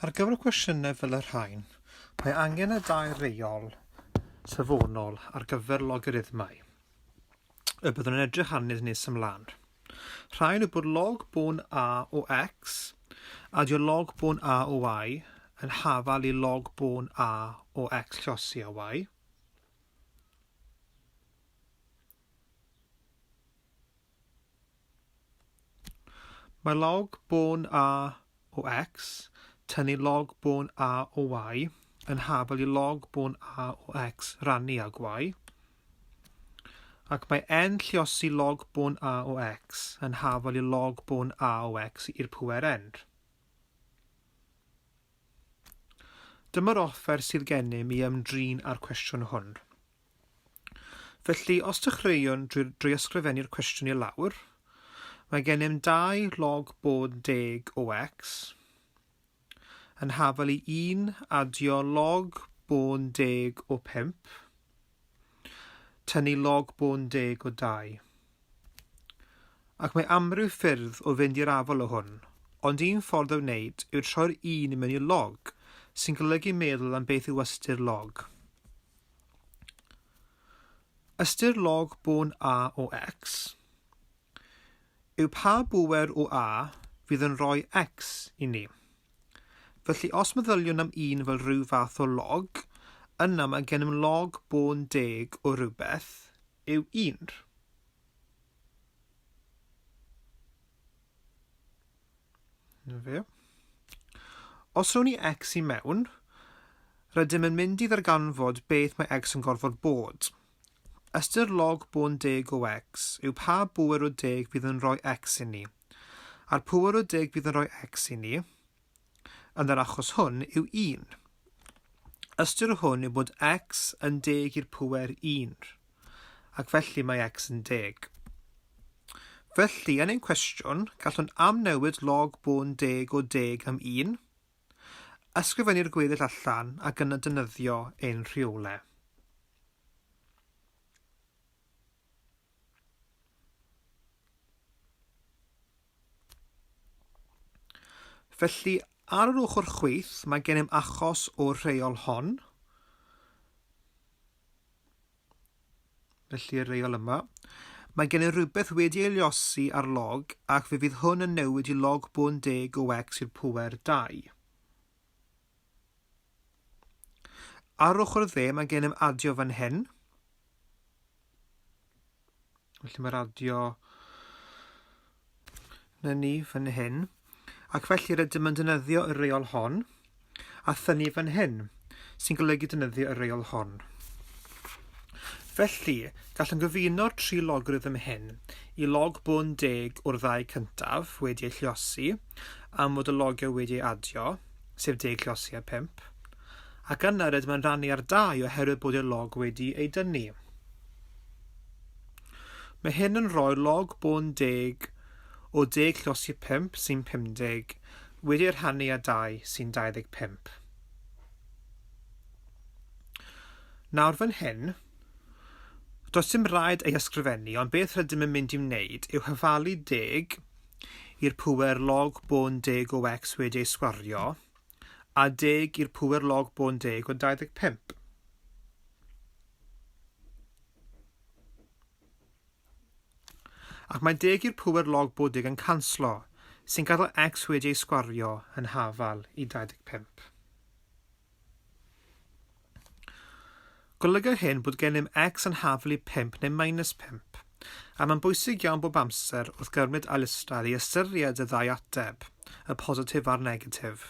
Ar gyfer y cwestiynau fel y rhain, mae angen y dau reol safonol ar gyfer logarithmau. Y byddwn yn edrych arnydd nes ymlaen. Rhain yw bod log bôn a o x a dio log bôn a o y yn hafal i log bôn a o x llosi a y. Mae log bôn a o x tynnu log bôn a o y yn hafal i log bôn a o x rannu ag y. Ac mae n lliosi log bôn a o x yn hafal i log bôn a o x i'r pŵer n. Dyma'r offer sydd gennym i ymdrin â'r cwestiwn hwn. Felly, os dechreuwn drwy ysgrifennu'r cwestiwn i lawr, mae gennym 2 log bôn 10 o x yn hafal i 1 adio log bôn 10 o 5 tynnu log bôn 10 o 2. Ac mae amryw ffyrdd o fynd i'r afel o hwn, ond un ffordd o wneud yw troi'r 1 mewn i log, sy'n golygu meddwl am beth yw ystyr log. Ystyr log bôn a o x yw pa bŵer o a fydd yn rhoi x i ni. Felly, os meddyliwn am 1 fel rhyw fath o log, yna mae gennym log bôn 10 o rhywbeth yw 1. Os rwy'n ni x i mewn, rydym yn mynd i ddarganfod beth mae x yn gorfod bod. Ystyr log bôn 10 o x yw pa bŵer o 10 fydd yn rhoi x i ni, a'r pŵer o 10 fydd yn rhoi x i ni, yn yr achos hwn yw 1. Ystyr hwn yw bod x yn 10 i'r pŵer 1, ac felly mae x yn 10. Felly, yn ein cwestiwn, gallwn amnewid log bôn 10 o 10 am 1, ysgrifennu'r gweddill allan ac yna defnyddio ein rheolau. Felly, ar yr ochr chwith, mae gennym achos o'r rheol hon. Felly'r rheol yma. Mae gennym rhywbeth wedi ei liosi ar log ac fe fydd hwn yn newid i log bôn 10 o x i'r pŵer 2. Ar ochr dde mae gennym adio fan hyn. Felly mae'r adio na ni fan hyn. Ac felly rydym yn defnyddio y reol hon a thynnu fan hyn, sy'n golygu defnyddio y reol hon. Felly, gallwn gyfuno'r 3 logarithm hyn i log bôn 10 o'r 2 cyntaf wedi ei lliosi am fod y logiau wedi ei adio, sef 10 lliosi a 5, ac yna rydym yn rannu ar 2 oherwydd bod y log wedi ei dynnu. Mae hyn yn rhoi log bôn 10 o 10 lliosi 5 sy'n 50 wedi'i rhannu â 2 sy'n 25. Nawr fan hyn, does dim rhaid ei ysgrifennu, ond beth rydym yn mynd i wneud yw hyfalu 10 i'r pŵer log bôn 10 o x wedi ei sgwario a 10 i'r pŵer log bôn 10 o 25. Ac mae 10 i'r pŵer log bôn 10 yn canslo, sy'n gadael x wedi ei sgwario yn hafal i 25. Golyga hyn bod gennym x yn hafal i 5 neu minus 5, a mae'n bwysig iawn bob amser wrth gymryd ailystad i ystyried y ddau ateb, y positif a'r negatif.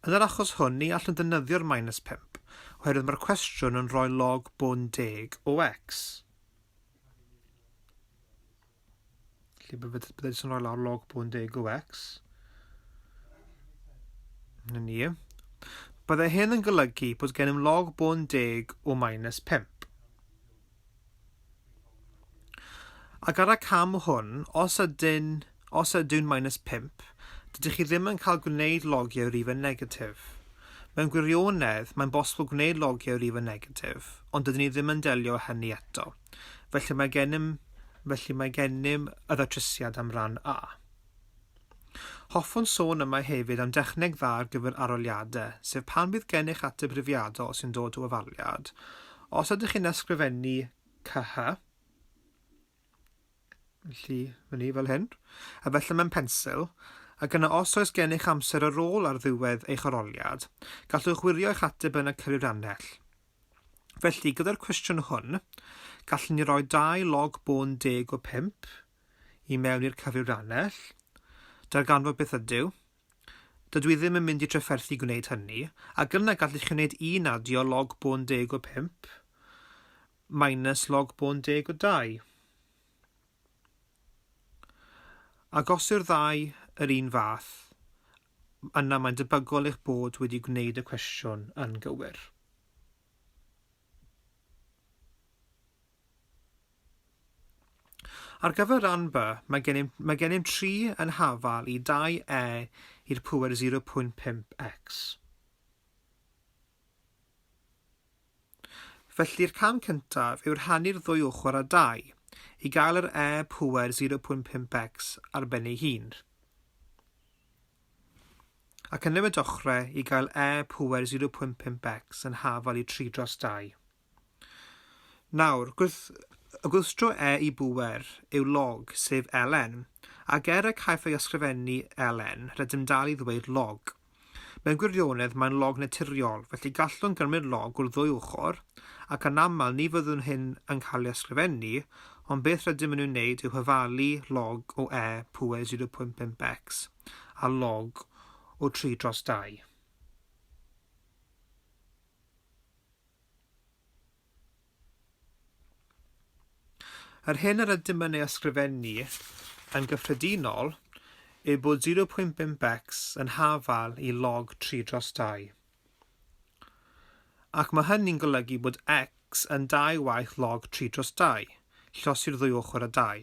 Yn yr achos hwn, ni allwn defnyddio'r minus 5, oherwydd mae'r cwestiwn yn rhoi log bôn 10 o x. Byddai jyst yn rhoi lawr log bôn 10 o x. Na ni. Byddai hyn yn golygu bod gennym log bôn 10 o minus 5. Ac ar y cam hwn, os ydyw'n minus 5, dydych chi ddim yn cael gwneud logiau rhifau negatif. Mewn gwirionedd, mae'n bosibl gwneud logiau rhifau negatif, ond dydyn ni ddim yn delio hynny eto. Felly mae gennym y ddatrisiad am ran A. Hoffwn sôn yma hefyd am dechneg dda ar gyfer aroliadau, sef pan bydd gennych ateb rhifiadol sy'n dod o ofaliad. Os ydych chi'n ysgrifennu CH, felly fyny fel hyn, a felly mewn pensil, ac yna os oes gennych amser ar ôl ar ddiwedd eich aroliad, gallwch wirio eich ateb yn y cyfrifiannell. Felly, gyda'r cwestiwn hwn, gallwn ni roi 2 log bôn 10 o 5 i mewn i'r cyfrifiannell, darganfod beth ydyw. Dydw i ddim yn mynd i trafferthu gwneud hynny, ac yna gallwch chi wneud 1 adio log bôn 10 o 5 minus log bôn 10 o 2. Ac os yw'r ddau yr un fath, yna mae'n debygol eich bod wedi gwneud y cwestiwn yn gywir. Ar gyfer ran B, mae gennym 3 yn hafal i 2e i'r pŵer 0.5x. Felly'r cam cyntaf yw'r rhannu'r ddwy ochr â 2 i gael yr e pŵer 0.5x ar ben ei hun. Ac yn newid ochrau i gael e pŵer 0.5x yn hafal i 3/2. Nawr, y gwrthdro e i bŵer yw log, sef ln, ac y caiff ei ysgrifennu ln, rydym dal i ddweud log. Mewn gwirionedd mae'n log naturiol, felly gallwn gymryd log o'r ddwy ochr, ac yn aml ni fyddwn hyn yn cael ei ysgrifennu, ond beth rydym yn wneud yw hyfalu log o e pŵer 0.5x a log o 3/2. Yr hyn yr ydym yn ei ysgrifennu yn gyffredinol yw bod 0.5x yn hafal i log 3/2. Ac mae hynny'n golygu bod x yn 2 waith log 3/2, llosi'r ddwy ochr â 2,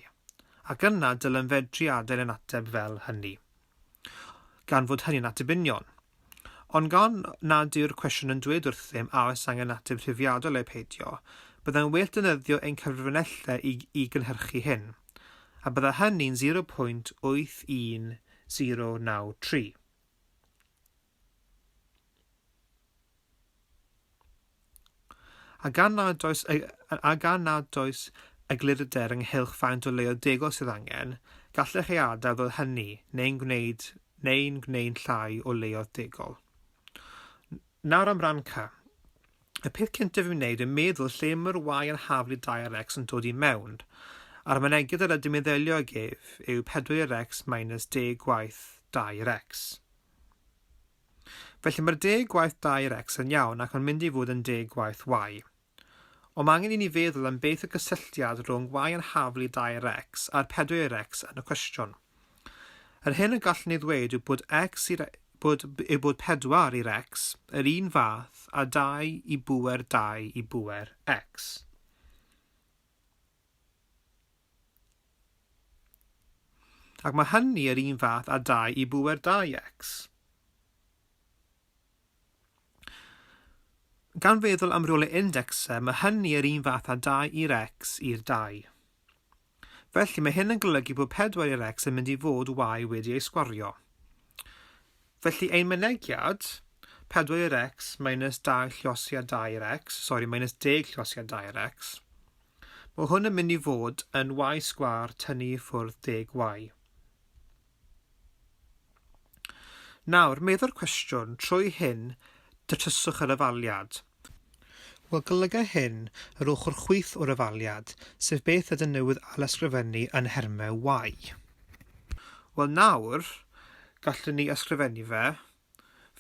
ac yna dylen fedru adael yn ateb fel hynny, gan fod hynny'n ateb union. Ond gan nad yw'r cwestiwn yn dweud wrthym a oes angen ateb rhifiadol eu peidio, byddai'n well defnyddio ein cyfrifiannellau i gynhyrchu hyn, a bydda hynny'n 0.81093. A gan nad oes eglurder ynghylch faint o leodegol sydd angen, gallech ei adael fel hynny neu'n gwneud llai o leodegol. Nawr am ran C. Y peth cyntaf i'w wneud yn meddwl lle mae'r y yn haflu 2x yn dod i mewn, a'r mynegiad yr ydym i ddelio ag ef yw 4x minus 10 gwaith 2x. Felly mae'r 10 gwaith 2x yn iawn ac yn mynd i fod yn 10 gwaith y. Ond mae angen i ni feddwl am beth y gysylltiad rhwng y yn haflu 2x a'r 4x yn y cwestiwn. Yr hyn y gallwn ni ddweud yw bod 4 i'r x yr un fath a 2 i bŵer 2 i bŵer x. Ac mae hynny yr un fath a 2 i bŵer 2x. Gan feddwl am rheolau indexau, mae hynny yr un fath a 2 i'r x i'r 2. Felly mae hyn yn golygu bod 4 i'r x yn mynd i fod y wedi ei sgwario. Felly ein mynegiad, 4 i'r x minus 2 llosi a 2 i'r x, minus 10 llosi a 2 i'r x, mae hwn yn mynd i fod yn y sgwar tynnu i ffwrdd 10y. Nawr, meddwr cwestiwn trwy hyn datryswch yr ofaliad. Wel, golyga hyn yr ochr chwith o'r ofaliad, sef beth ydyn newydd ail-ysgrifennu yn hermau y. Wel, nawr, gallwn ni ysgrifennu fe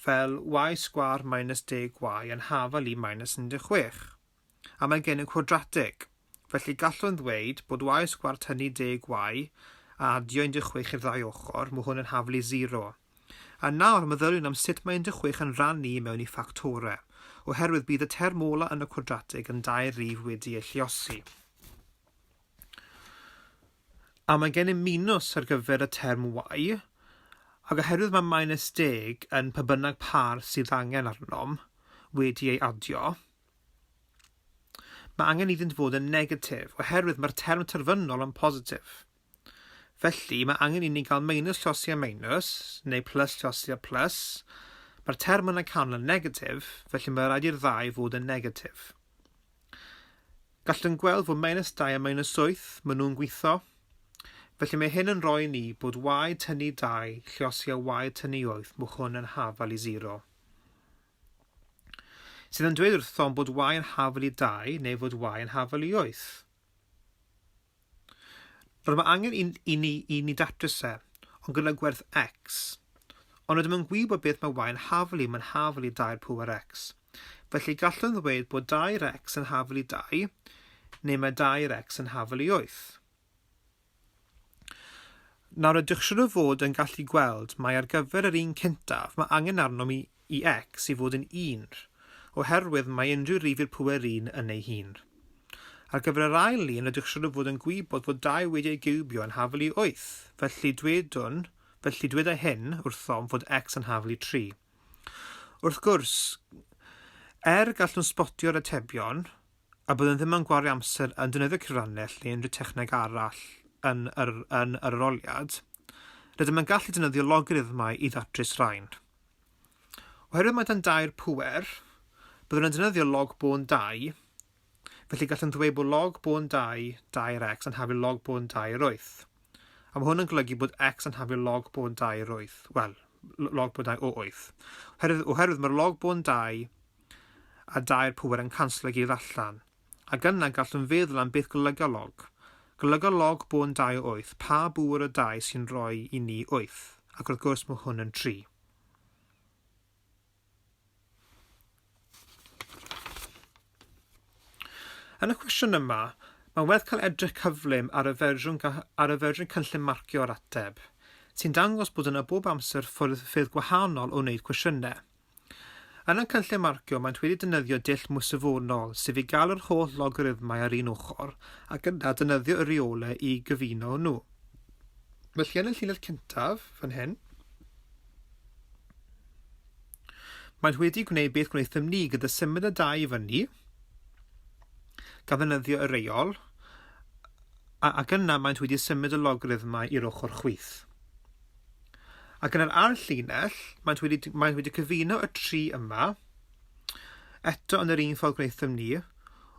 fel y sgwar minus 10y yn hafal i minus 16. A mae gen y cwadratig. Felly gallwn ddweud bod y sgwar tynnu 10y a adio 16 i'r ddau ochr, mae hwn yn hafal i 0. A nawr meddyliwn am sut mae 16 yn rannu mewn i ffactorau, oherwydd bydd y term ola yn y cwadratig yn 2 rhif wedi ei lluosi. A mae gen i minws ar gyfer y term y, ac oherwydd mae minus 10 yn pa bynnag par sydd angen arnom wedi ei adio, mae angen iddynt fod yn negatif, oherwydd mae'r term terfynol yn positif. Felly, mae angen i ni gael minus llosgiau minus, neu plus llosgiau plus. Mae'r term yn y canol yn negatif, felly mae rhaid i'r ddau fod yn negatif. Gallwn gweld fod minus 2 a minus 8, maen nhw'n gweithio. Felly mae hyn yn rhoi ni bod y tynnu 2 llosgiau y tynnu 8, mae hwn yn hafal i 0. Sydd yn dweud wrthom bod y yn hafal i 2 neu fod y yn hafal i 8. Rydym mae angen i ni datrys ond gyda gwerth x. Ond rydym yn gwybod beth mae yn hafal i, mae'n hafal i 2 pŵer x. Felly gallwn ddweud bod 2x yn hafal i 2, neu mae 2x yn hafal i 8. Nawr ydych siŵr o fod yn gallu gweld mai ar gyfer yr un cyntaf mae angen arnom i x i fod yn 1, oherwydd mae unrhyw rif i'r pŵer 1 yn ei hun. Ar gyfer yr ail un, ydych siŵr o fod yn gwybod fod 2 wedi ei giwbio yn hafal i 8, felly dweda hyn wrthom fod x yn hafal i 3. Wrth gwrs, gallwn sbotio'r atebion, a byddwn ddim yn gwario amser yn defnyddio cyfrannell neu unrhyw techneg arall yn yr aroliad, rydym yn gallu defnyddio logarithmau i ddatrys rhain. Oherwydd mae dan 2 pŵer, byddwn yn defnyddio log bon 2, felly gallwn ddweud bod log bon 2, 2x yn hafal log bon 2 8. A mae hwn yn golygu bod x yn hafal log bon 2 8. Wel, log bon 2 o 8. Oherwydd mae'r log bon 2 a 2 pŵer yn canslo i gyd allan. Ac yna gallwn feddwl am beth golyga log. Golyga log bon 2 o 8, pa bŵer o 2 sy'n rhoi i ni 8. Ac wrth gwrs mae hwn yn 3. Yn y cwestiwn yma, mae'n werth cael edrych cyflym ar y fersiwn cynllun marcio'r ateb, sy'n dangos bod yna bob amser ffyrdd gwahanol o wneud cwestiynau. Yn y cynllun marcio, mae'n wedi defnyddio dull mwysafonnol, sef i gael yr holl logarithmau ar un ochr, ac yna defnyddio y rheolau i gyfuno nhw. Felly yn y llinell cyntaf, fan hyn, mae'n wedi gwneud beth gwnaethom ni gyda symud y 2 i fyny, gan ddefnyddio y reol, ac yna mae'n wedi symud y logarithmau i'r ochr chwith. Ac yn yr ail llinell, mae'n wedi cyfuno y 3 yma, eto yn yr un ffordd gwnaethom ni.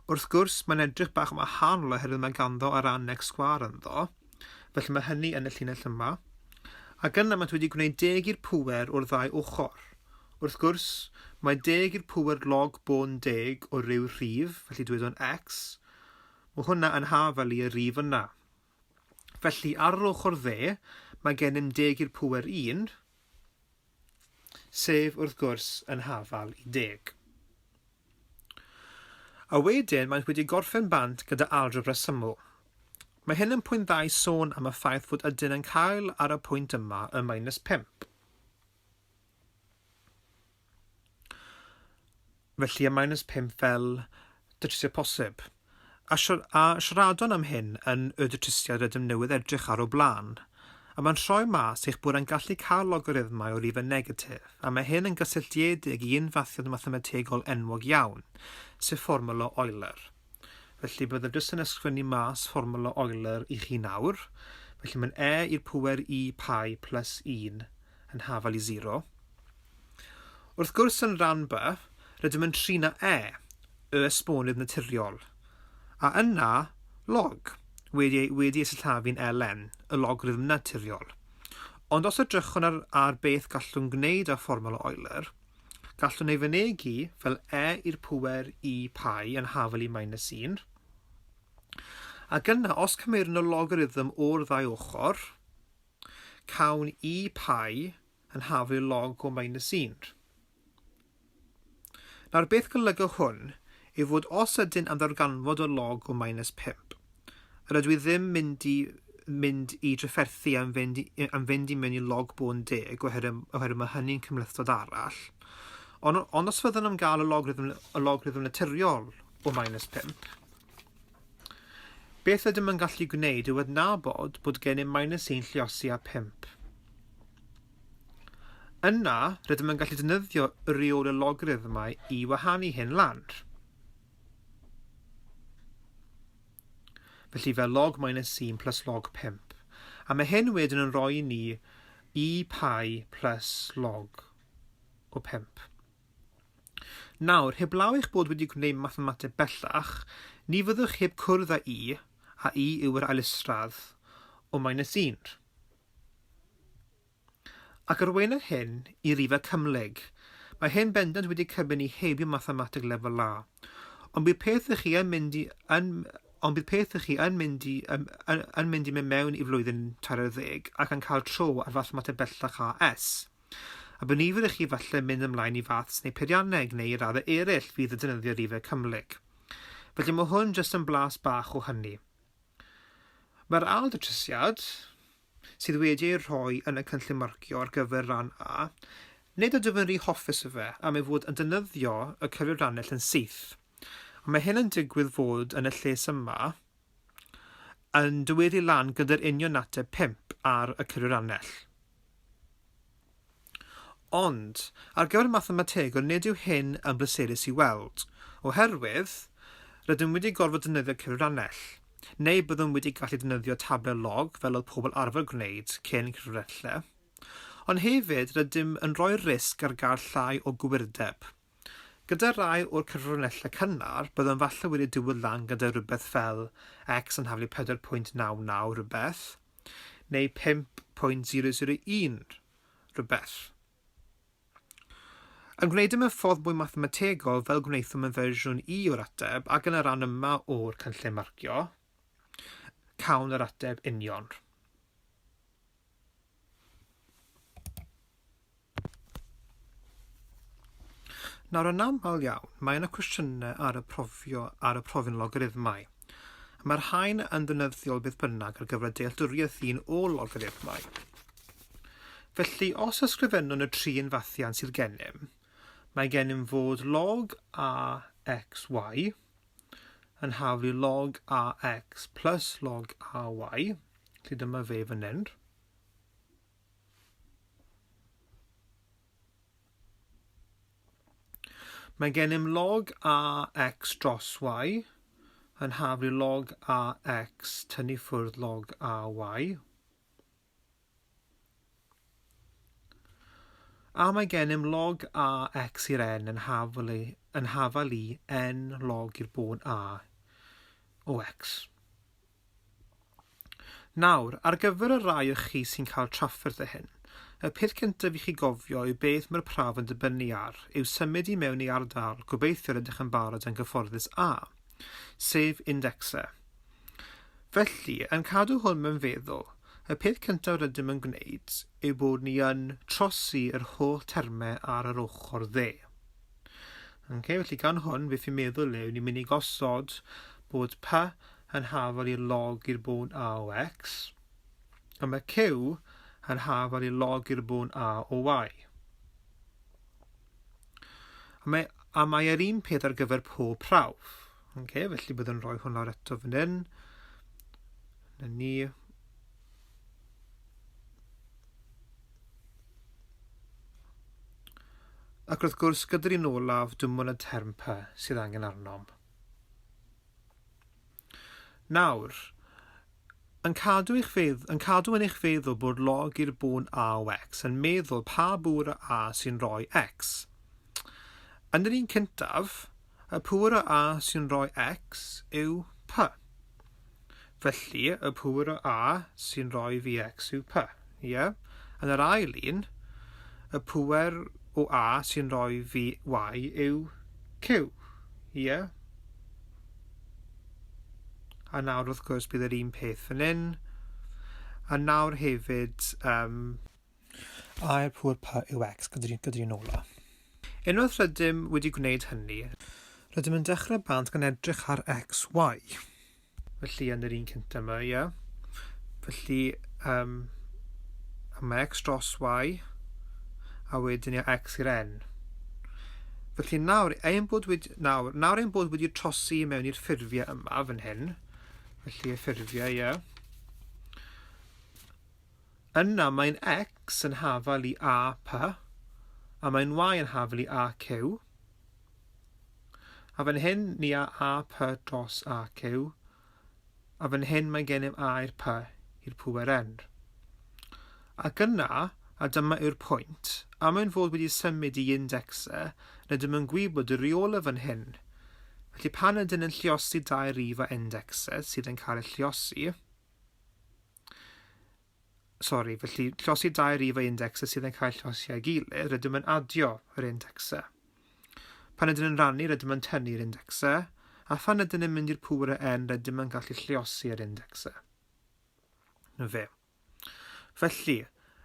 Wrth gwrs, mae'n edrych bach yn wahanol oherwydd mae ganddo ar annex sgwâr ynddo, felly mae hynny yn y llinell yma. Ac yna mae'n wedi gwneud 10 i'r pŵer o'r 2 ochr. Wrth gwrs, mae 10 i'r pŵer log bon 10 o ryw rhif, felly dweud o'n x. Mae hwnna yn hafal i y rhif yna. Felly ar yr ochr dde, mae gennym 10 i'r pŵer 1, sef wrth gwrs yn hafal i 10. A wedyn mae'n wedi gorffen bant gyda algebra syml. Mae hyn yn pwynt dda i sôn am y ffaith fod ydyn yn cael ar y pwynt yma y -5. Felly y -5 fel datrysiad posib. A siaradon am hyn yn y datrysiad rydym newydd edrych ar o blaen, a mae'n rhoi mas eich bod yn gallu cael logarithmau o rhifau negatif, a mae hyn yn gysylltiedig i unfathiant mathemategol enwog iawn, sef fformwla Euler. Felly byddai jyst yn ysgrifennu mas fformwla Euler i chi nawr. Felly mae'n i'r pŵer pi plus 1 yn hafal i 0. Wrth gwrs yn rhan b, rydym yn trina y esbonydd naturiol. A yna, log, wedi sillafu'n ln, y logarithm naturiol. Ond os edrychwn ar beth gallwn gwneud â fformwla Euler, gallwn ei fynegu fel i'r pŵer pi yn hafal i -1. Ac yna, os cymerwn y logarithm o'r 2 ochr, cawn pi yn hafal i log o -1. Nawr beth golyga hwn yw fod os ydyn am ddarganfod o log o -5, rydw i ddim mynd i drafferthu am fynd i mewn i log bon 10 oherwydd mae hynny'n cymlethdod arall. Ond os fyddwn am gael y logarithm naturiol o -5, beth ydym yn gallu gwneud yw adnabod bod gennym -1 lliosi a 5. Yna, rydym yn gallu defnyddio y rheolau logarithmau i wahanu hyn lan. Felly fel log -1 plus log 5. A mae hyn wedyn yn rhoi ni I pi plus log o 5. Nawr, heblaw eich bod wedi gwneud mathemateg bellach, ni fyddwch heb cwrdd â I, a I yw'r ailustradd o -1. Ac arweinydd hyn I rhifau cymhlyg. Mae hyn bendant wedi cybyn I heibio mathemateg lefel A, ond bydd peth ych chi yn mynd I mewn I flwyddyn 40 ac yn cael tro ar mathemateg bellach a S. A bydd nifer ych chi falle mynd ymlaen I faths neu peirianneg neu I raddau eraill fydd y defnyddio rhifau cymhlyg. Felly mae hwn jyst yn blas bach o hynny. Mae'r ail datrysiad, sydd wedi ei rhoi yn y cynllun marcio ar gyfer ran A, nid ydw yn rhy hoffus o fe am ei fod yn defnyddio y cyfrifiannell yn syth. Ond mae hyn yn digwydd fod yn y lles yma yn diweddu lan gyda'r union ateb 5 ar y cyfrifiannell. Ond, ar gyfer mathemategol, nid yw hyn yn bleserus I weld, oherwydd rydym wedi gorfod defnyddio cyfrifiannell, neu byddwn wedi gallu defnyddio tablau log fel oedd pobl arfer gwneud cyn cyfrifiannellau, ond hefyd rydym yn rhoi risg ar gael llai o gwyrdeb. Gyda rai o'r cyfrifiannellau cynnar, byddwn falle wedi diwedd lan gyda rhywbeth fel x yn haflu 4.99 rhywbeth, neu 5.001 rhywbeth. Yn gwneud mewn ffordd mwy mathemategol fel gwnaethom yn fersiwn I o'r ateb ac yn y ran yma o'r cynllun marcio, cawn yr ateb union. Nawr yn aml iawn, mae yna cwestiynau ar y profion logarithmau. Mae'r rhain yn ddefnyddiol beth bynnag ar gyfer dealltwriaeth un o logarithmau. Felly, os ysgrifennwn y tri unfathiant sydd gennym, mae gennym fod log a xy yn haflu log a x plus log a y, lle dyma fe fan hyn. Mae gennym log a x dros y yn haflu log a x tynnu ffwrdd log a y. A mae gennym log a x i'r n yn hafal I n log i'r bod a o x. Nawr, ar gyfer y rai o chi sy'n cael trafferth y hyn, y peth cyntaf I chi gofio yw beth mae'r prawf yn dibynnu ar, yw symud I mewn I ardal gobeithio rydych yn barod yn gyfforddus A, sef indexau. Felly, yn cadw hwn mewn feddwl, y peth cyntaf rydym yn gwneud yw bod ni yn trosi yr holl termau ar yr ochr dde. Felly gan hwn, beth fi'n meddwl yw, ni'n mynd I gosod bod p yn hafal i'r log i'r bod a o x, a mae q yn hafal i'r log i'r bod a o y. A mae yr un peth ar gyfer pob prawf. Felly byddwn rhoi hwn lawr eto fan hyn. Na ni. Ac wrth gwrs, gyda'r un olaf, dim ond y term p sydd angen arnom. Nawr, yn cadw yn eich feddwl bod log i'r bod a o x yn meddwl pa bwr a sy'n rhoi x. Yn yr un cyntaf, y pŵr a sy'n rhoi x yw p. Felly, y pŵr a sy'n rhoi fi x yw p. Yn yr ail un, y pŵer o a sy'n rhoi fi y yw q. A nawr wrth gwrs bydd yr un peth fan hyn. A nawr hefyd a'r pŵr p yw x gyda'r un ola. Unwaith rydym wedi gwneud hynny, rydym yn dechrau bant gan edrych ar xy. Felly yn yr un cyntaf yma, Felly mae x dros y a wedyn i x i'r n. Felly nawr ein bod wedi trosi mewn i'r ffurfiau yma fan hyn. Felly y ffurfiau, Yna mae'n x yn hafal I a p, a mae'n y yn hafal I a q. A fan hyn ni a p dros a q. A fan hyn mae gennym a i'r p i'r pŵer n. Ac yna, a dyma yw'r pwynt, am ein fod wedi symud i indexau, rydym yn gwybod y rheolau fan hyn. Felly pan ydyn yn lliosi dau rhifau indexau sydd yn cael eu lliosi, felly lliosi dau rhifau indexau sydd yn cael eu lliosi â'i gilydd, rydym yn adio yr indexau. Pan ydyn yn rannu, rydym yn tynnu'r indexau, a pan ydyn yn mynd i'r pŵer n, rydym yn gallu lliosi yr indexau. Felly,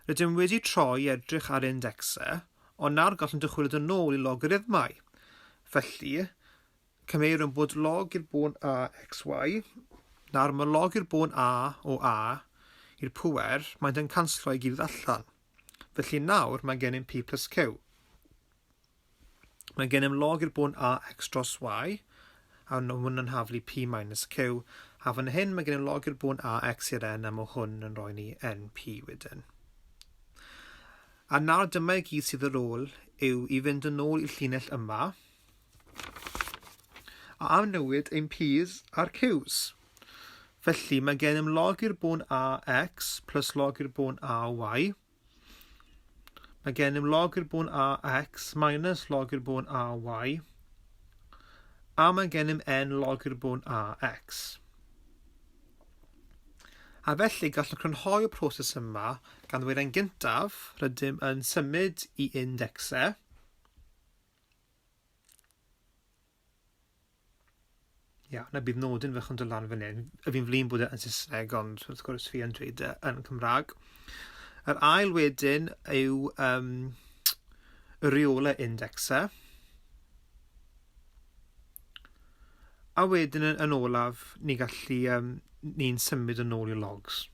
rydym wedi troi edrych ar indexau, ond nawr gallwn dychwelyd yn ôl i logarithmau. Felly, cymeirwn bod log i'r bôn a xy, nawr mae log i'r bôn a o a i'r pŵer, mae'n yn canslo i gilydd allan. Felly nawr mae gennym p plus q. Mae gennym log i'r bôn a x dros y, a hwn yn haflu p minus q, a fan hyn mae gennym log i'r bôn a x i'r n, a mae hwn yn rhoi ni np wedyn. A nawr dyma i gyd sydd ar ôl yw i fynd yn ôl i'r llinell yma a amnewid ein p's a'r q's. Felly mae gennym log i'r bôn a x plus log i'r bôn a y. Mae gennym log i'r bôn a x minus log i'r bôn a y. A mae gennym n log i'r bôn a x. A felly gallwn crynhoi y proses yma gan ddweud yn gyntaf rydym yn symud i indexau. Na bydd nodyn fech yn dod lan fan hyn. Fi'n flin bod yn Saesneg, ond wrth gwrs fi yn dweud yn Cymraeg. Yr ail wedyn yw y rheolau indexau. A wedyn yn olaf ni'n symud yn ôl i logs.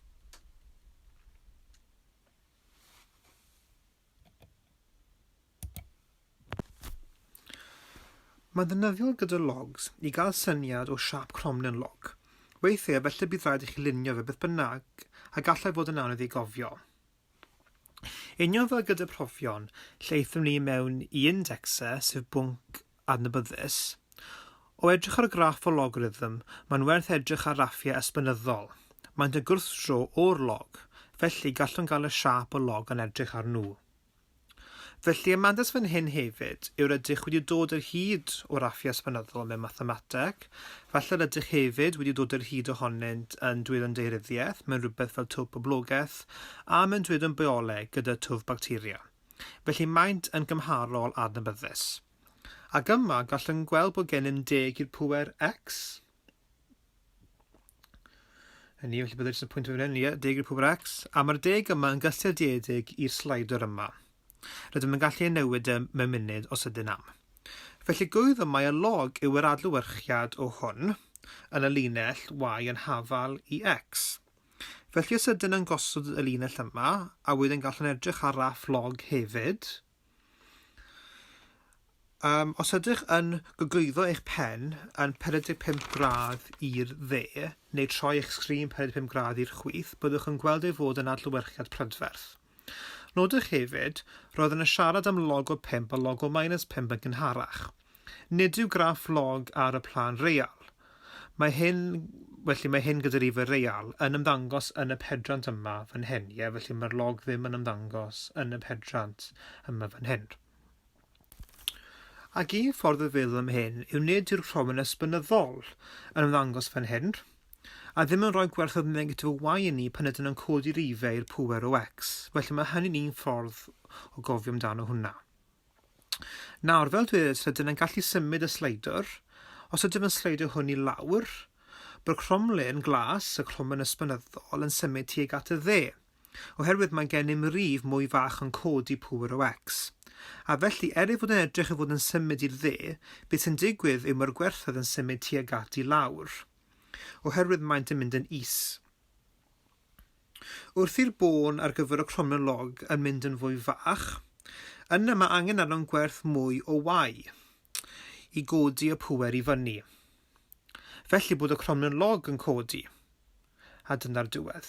Mae'n ddefnyddiol gyda logs i gael syniad o siâp chromlin log. Weithiau felly bydd rhaid i chi lunio fe beth bynnag a gallai fod yn anodd i gofio. Union fel gyda profion, lle eithon ni mewn i indexau sef bwnc adnabyddus. O edrych ar y graff o logarithm, mae'n werth edrych ar raffiau esbonyddol. Mae'n y gwrthdro o'r log, felly gallwn gael y siâp o log yn edrych ar nhw. Felly, y mandas fan hyn hefyd yw'r ydych wedi dod ar hyd o raffiau esbonyddol mewn mathemateg, falle'r ydych hefyd wedi dod ar hyd ohonynt yn dweud yn deiryddiaeth, mewn rhywbeth fel twf poblogaeth, a mewn dweud yn bioleg gyda twf bacteria. Felly, maent yn gymharol adnabyddus. Ac yma gallwn gweld bod gennym 10 i'r pŵer x. Felly byddai'r jyst y pwynt fan hyn, 10 i'r pŵer x, a mae'r 10 yma yn gysylltiedig i'r slider yma. Rydym yn gallu newid mewn munud os ydyn am. Felly gwydd yma y log yw yr adlewyrchiad o hwn yn y linell y yn hafal i x. Felly os ydyn yn gosod y linell yma, a wedyn gallwn edrych ar raff log hefyd. Os ydych yn gogwyddo eich pen yn 45 gradd i'r dde, neu troi eich sgrin 45 gradd i'r chwith, byddwch yn gweld ei fod yn adlewyrchiad prydferth. Nodwch hefyd, roedd yn y siarad am log o 5 a log o minus 5 yn gynharach. Nid yw graff log ar y plan real. Mae hyn gyda'r rhifau real yn ymddangos yn y pedrant yma fan hyn. Felly mae'r log ddim yn ymddangos yn y pedrant yma fan hyn. Ac un ffordd o feddwl am hyn yw nid yw'r chromlin esbonyddol yn ymddangos fan hyn, a ddim yn rhoi gwerthoedd negatif y y i ni pan ydyn yn codi rhifau i'r pŵer o x. Felly mae hynny'n un ffordd o gofio amdano hwnna. Nawr, fel dweud, rydyn yn gallu symud y slider. Os ydym yn sleidio hwn i lawr, bydd cromlin glas, y cromlin esbonyddol, yn symud tuag at y dde, oherwydd mae gennym rif mwy fach yn codi pŵer o x. A felly, ei fod yn edrych i fod yn symud i'r dde, beth sy'n digwydd yw mae'r gwerthoedd yn symud tuag at i lawr, oherwydd maent yn mynd yn is. Wrth i'r bôn ar gyfer y cromlin log yn mynd yn fwy fach, yna mae angen arno'n gwerth mwy o y i godi y pŵer i fyny. Felly bod y cromlin log yn codi. A dyna'r diwedd.